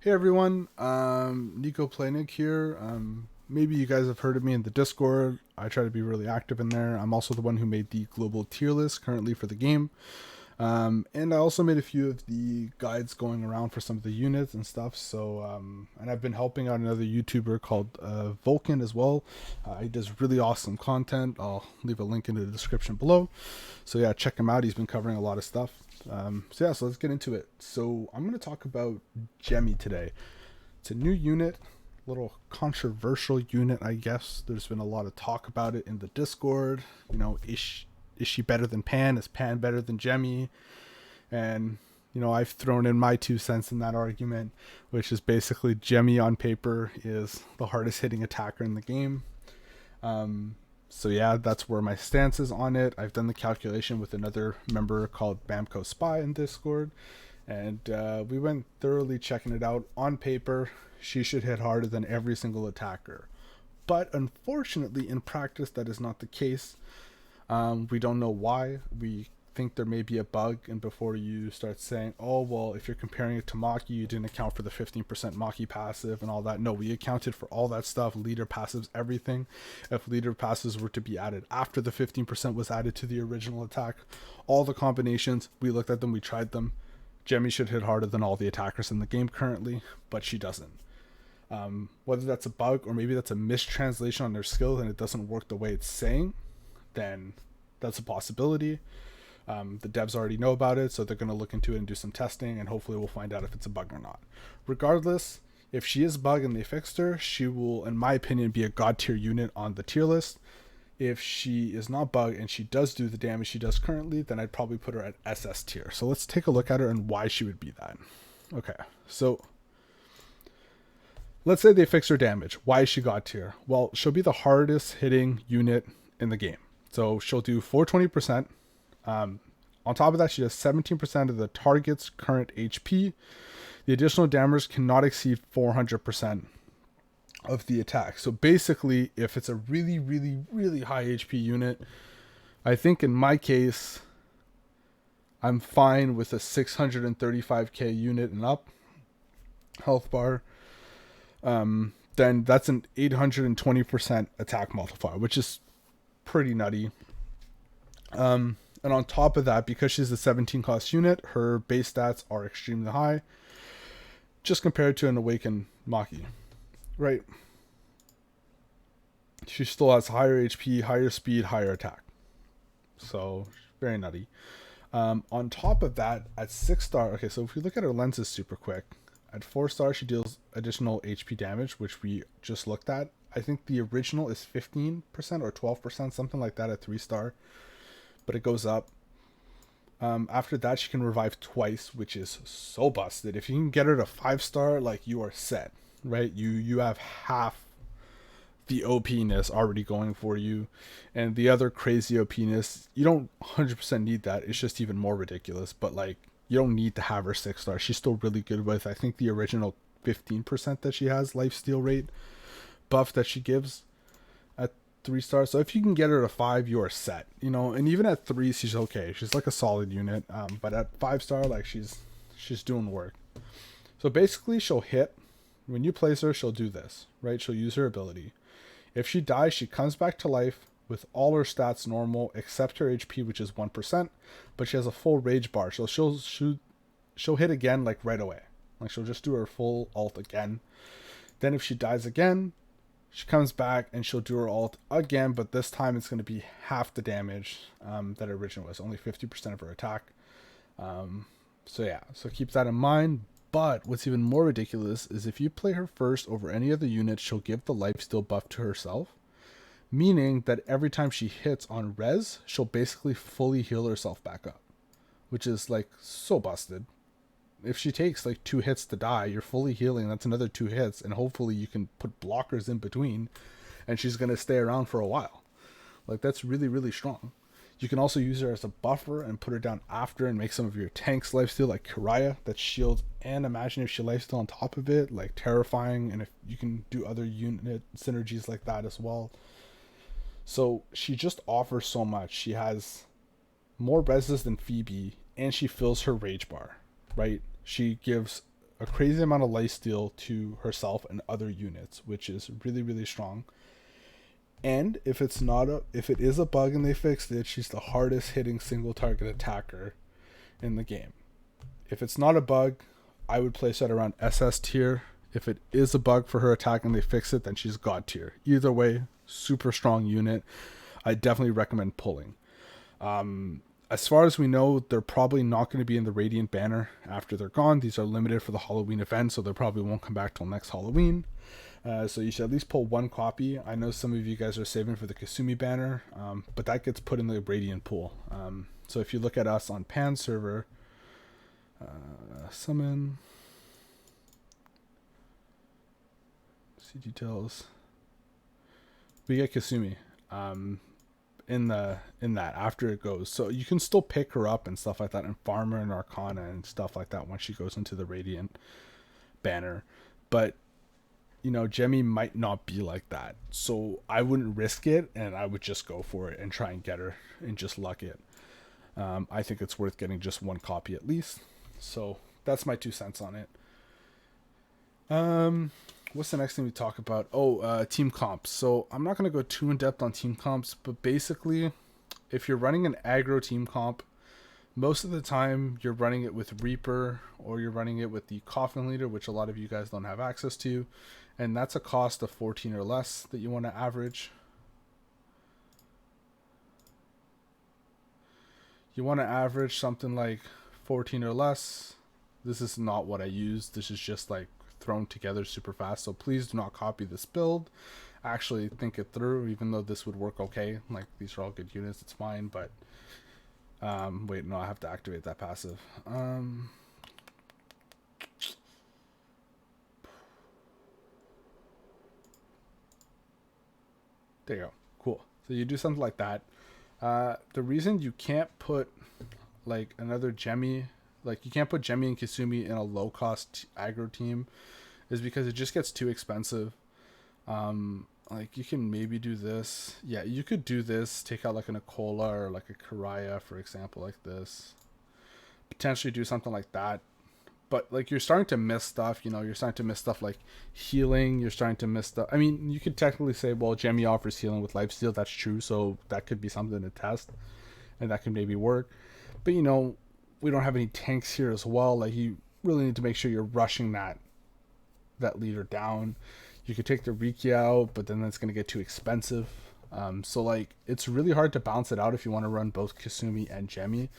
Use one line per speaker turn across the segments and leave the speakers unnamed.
Hey everyone, Nico Planik here. Maybe you guys have heard of me in the Discord. I try to be really active in there. I'm also the one who made the global tier list currently for the game. And I also made a few of the guides going around for some of the units and stuff. And I've been helping out another YouTuber called Volkin as well. He does really awesome content. I'll leave a link in the description below. So yeah, check him out. He's been covering a lot of stuff. So let's get into it. So I'm going to talk about Gemmy today. It's a new unit, little controversial unit, I guess. There's been a lot of talk about it in the Discord. Is she better than Pan? Is Pan better than Gemmy? And I've thrown in my 2 cents in that argument, which is basically Gemmy on paper is the hardest hitting attacker in the game. So yeah, that's where my stance is on it. I've done the calculation with another member called Bamco Spy in Discord, and we went thoroughly checking it out. On paper, she should hit harder than every single attacker. But unfortunately, in practice, that is not the case. We don't know why. We think there may be a bug, and before you start saying, oh, well, if you're comparing it to Maki, you didn't account for the 15% Maki passive and all that. No, we accounted for all that stuff, leader passives, everything. If leader passives were to be added after the 15% was added to the original attack, all the combinations, we looked at them, we tried them. Gemmy should hit harder than all the attackers in the game currently, but she doesn't. Whether that's a bug or maybe that's a mistranslation on their skill and it doesn't work the way it's saying, then that's a possibility. The devs already know about it, so they're going to look into it and do some testing, and hopefully we'll find out if it's a bug or not. Regardless, if she is bug and they fixed her, she will, in my opinion, be a god tier unit on the tier list. If she is not bug and she does do the damage she does currently, then I'd probably put her at SS tier. So let's take a look at her and why she would be that. Okay, so let's say they fix her damage. Why is she god tier? Well, she'll be the hardest hitting unit in the game. So she'll do 420%. On top of that, she does 17% of the target's current HP. The additional damage cannot exceed 400% of the attack. So basically, if it's a really, really, really high HP unit, I think in my case, I'm fine with a 635k unit and up health bar. Then that's an 820% attack multiplier, which is pretty nutty. And on top of that, because she's a 17 cost unit, her base stats are extremely high, just compared to an Awakened Maki, right? She still has higher HP, higher speed, higher attack. So, very nutty. On top of that, at 6-star, okay, so if we look at her lenses super quick, at 4-star, she deals additional HP damage, which we just looked at. I think the original is 15% or 12%, something like that at 3-star. But it goes up. After that, she can revive twice, which is so busted. If you can get her to 5-star, like, you are set, right? You have half the OP-ness already going for you, and the other crazy OP-ness, you don't 100% need that. It's just even more ridiculous. But like, you don't need to have her 6-star. She's still really good with, I think, the original 15% that she has lifesteal rate buff that she gives at 3-star. So if you can get her to 5, you are set, and even at 3, she's okay. She's like a solid unit. But at 5-star, like, she's doing work. So basically, she'll hit when you place her. She'll do this, right? She'll use her ability. If she dies, she comes back to life with all her stats normal except her HP, which is 1%, but she has a full rage bar. So she'll hit again, like, right away. Like, she'll just do her full ult again. Then if she dies again, she comes back and she'll do her ult again, but this time it's going to be half the damage that original was, only 50% of her attack. So keep that in mind. But what's even more ridiculous is if you play her first over any other unit, she'll give the lifesteal buff to herself, meaning that every time she hits on res, she'll basically fully heal herself back up, which is like so busted. If she takes like 2 hits to die, you're fully healing. That's another 2 hits, and hopefully you can put blockers in between, and she's gonna stay around for a while. Like, that's really, really strong. You can also use her as a buffer and put her down after and make some of your tanks lifesteal, like Kiraya, that shields, and imagine if she lifesteal on top of it, like terrifying. And if you can do other unit synergies like that as well. So she just offers so much. She has more reses than Phoebe, and she fills her rage bar, right? She gives a crazy amount of lifesteal to herself and other units, which is really, really strong. And if it is a bug and they fixed it, she's the hardest hitting single target attacker in the game. If it's not a bug, I would place her around SS tier. If it is a bug for her attack and they fix it, then she's God tier. Either way, super strong unit. I definitely recommend pulling. As far as we know, they're probably not going to be in the Radiant banner after they're gone. These are limited for the Halloween event, so they probably won't come back till next Halloween. So you should at least pull one copy. I know some of you guys are saving for the Kasumi banner, but that gets put in the Radiant pool. So if you look at us on Pan server, summon, see details. We get Kasumi in that after it goes, so you can still pick her up and stuff like that, and farm her and Arcana and stuff like that once she goes into the Radiant banner. But you know, Gemmy might not be like that, so I wouldn't risk it, and I would just go for it and try and get her and just luck it. I think it's worth getting just one copy at least. So that's my 2 cents on it. What's the next thing we talk about? Team comps. So I'm not going to go too in depth on team comps, but basically, if you're running an aggro team comp, most of the time you're running it with Reaper, or you're running it with the Coffin Leader, which a lot of you guys don't have access to, and that's a cost of 14 or less that you want to average. You want to average something like 14 or less. This is not what I use. This is just like thrown together super fast, so please do not copy this build. Actually think it through, even though this would work okay. Like, these are all good units, it's fine, but wait, no, I have to activate that passive. There you go. Cool. So you do something like that. The reason you can't put like another Gemmy, like you can't put Gemmy and Kasumi in a low cost aggro team, is because it just gets too expensive. Like, you can maybe do this. Yeah, you could do this, take out like an Akola or like a Karaya, for example, like this. Potentially do something like that. But like, you're starting to miss stuff, you know, you're starting to miss stuff like healing, you're starting to miss stuff. I mean, you could technically say, well, Gemmy offers healing with lifesteal, that's true, so that could be something to test, and that can maybe work. But you know, we don't have any tanks here as well. Like, you really need to make sure you're rushing that leader down. You could take the Riki out, but then that's going to get too expensive. So like, it's really hard to balance it out if you want to run both Kasumi and Gemmy.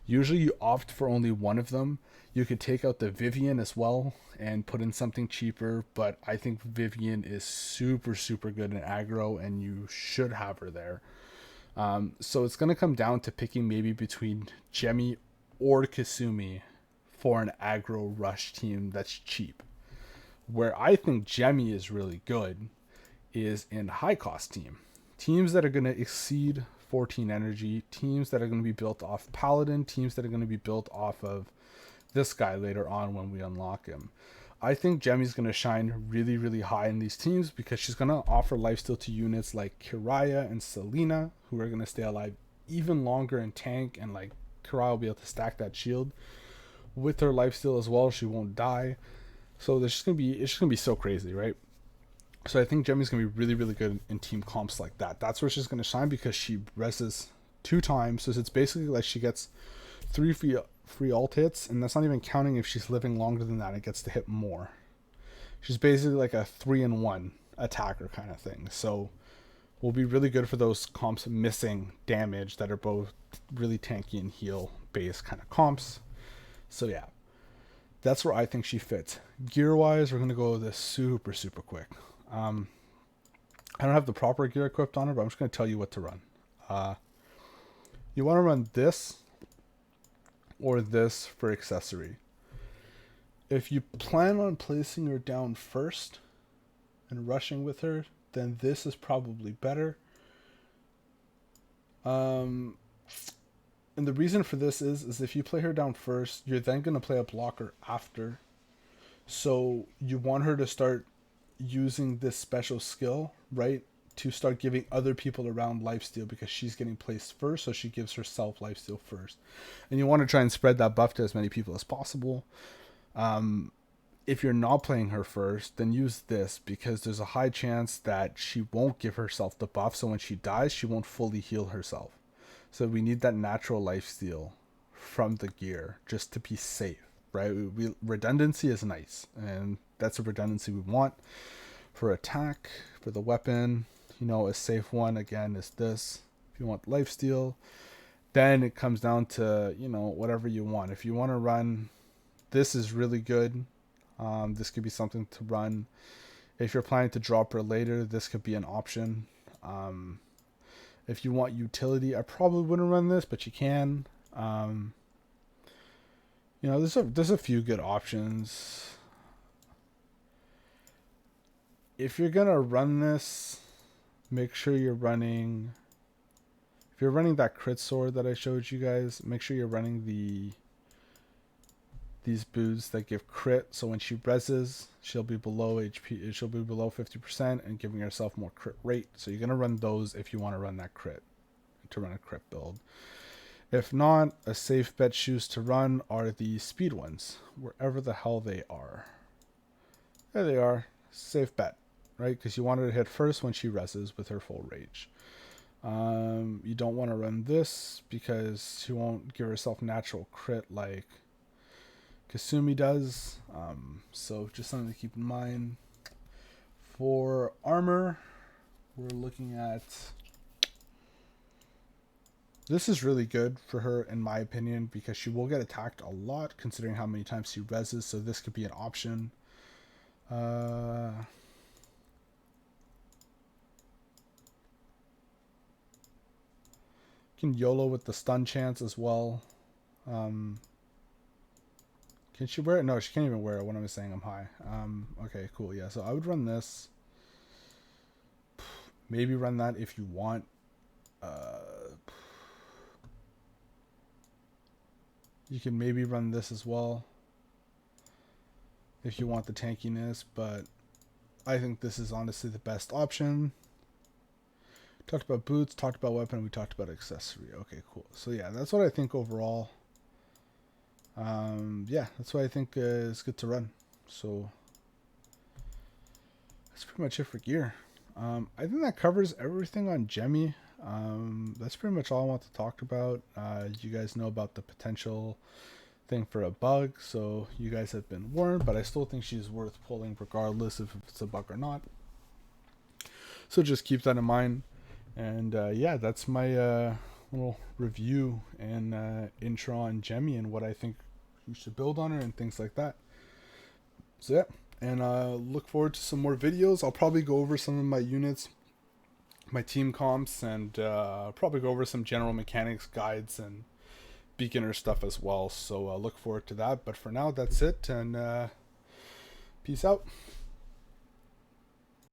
Usually you opt for only one of them. You could take out the Vivian as well and put in something cheaper, but I think Vivian is super, super good in aggro, and you should have her there. So it's going to come down to picking maybe between Gemmy or Kasumi for an aggro rush team that's cheap. Where I think Gemmy is really good is in high cost teams that are going to exceed 14 energy, teams that are going to be built off Paladin, teams that are going to be built off of this guy later on when we unlock him. I think Gemmy's going to shine really, really high in these teams because she's going to offer lifesteal to units like Kiraya and Selena, who are going to stay alive even longer in tank, and like Kiraya will be able to stack that shield with her lifesteal as well. She won't die. So it's just gonna be so crazy, right? So I think Gemmy's gonna be really, really good in team comps like that. That's where she's gonna shine because she reses 2 times. So it's basically like she gets 3 free ult hits, and that's not even counting if she's living longer than that. It gets to hit more. She's basically like a 3-in-1 attacker kind of thing. So will be really good for those comps missing damage that are both really tanky and heal based kind of comps. So yeah. That's where I think she fits. Gear-wise, we're going to go with this super, super quick. I don't have the proper gear equipped on her, but I'm just going to tell you what to run. You want to run this or this for accessory. If you plan on placing her down first and rushing with her, then this is probably better. And the reason for this is if you play her down first, you're then going to play a blocker after. So you want her to start using this special skill, right? To start giving other people around lifesteal because she's getting placed first, so she gives herself lifesteal first. And you want to try and spread that buff to as many people as possible. if you're not playing her first, then use this, because there's a high chance that she won't give herself the buff, so when she dies, she won't fully heal herself. So we need that natural lifesteal from the gear just to be safe, right? Redundancy is nice, and that's a redundancy we want for attack, for the weapon. A safe one, again, is this. If you want lifesteal, then it comes down to, whatever you want. If you want to run, this is really good. This could be something to run. If you're planning to drop her later, this could be an option. If you want utility, I probably wouldn't run this, but you can. There's a few good options. If you're gonna run this, make sure you're running. If you're running that crit sword that I showed you guys, make sure you're running these boots that give crit, so when she reses, she'll be below HP. She'll be below 50% and giving herself more crit rate. So you're gonna run those if you want to run that crit, to run a crit build. If not, a safe bet shoes to run are the speed ones, wherever the hell they are. There they are. Safe bet, right? Because you want her to hit first when she reses with her full rage. You don't want to run this because she won't give herself natural crit like Kasumi does. So just something to keep in mind. For armor, we're looking at... This is really good for her, in my opinion, because she will get attacked a lot, considering how many times she reses, so this could be an option. Can YOLO with the stun chance as well. Can she wear it? No, she can't even wear it when I'm saying I'm high. Okay, cool. Yeah, so I would run this. Maybe run that if you want. You can maybe run this as well if you want the tankiness, but I think this is honestly the best option. Talked about boots, talked about weapon, we talked about accessory. Okay, cool. So yeah, that's what I think overall. Yeah, that's what I think is good to run. So that's pretty much it for gear. I think that covers everything on Gemmy. That's pretty much all I want to talk about. You guys know about the potential thing for a bug, so you guys have been warned, but I still think she's worth pulling regardless if it's a bug or not. So just keep that in mind. And yeah, that's my little review and intro on Gemmy and what I think you should build on her and things like that. So yeah, and look forward to some more videos. I'll probably go over some of my units, my team comps, and probably go over some general mechanics guides and beginner stuff as well. So look forward to that. But for now, that's it, and peace out.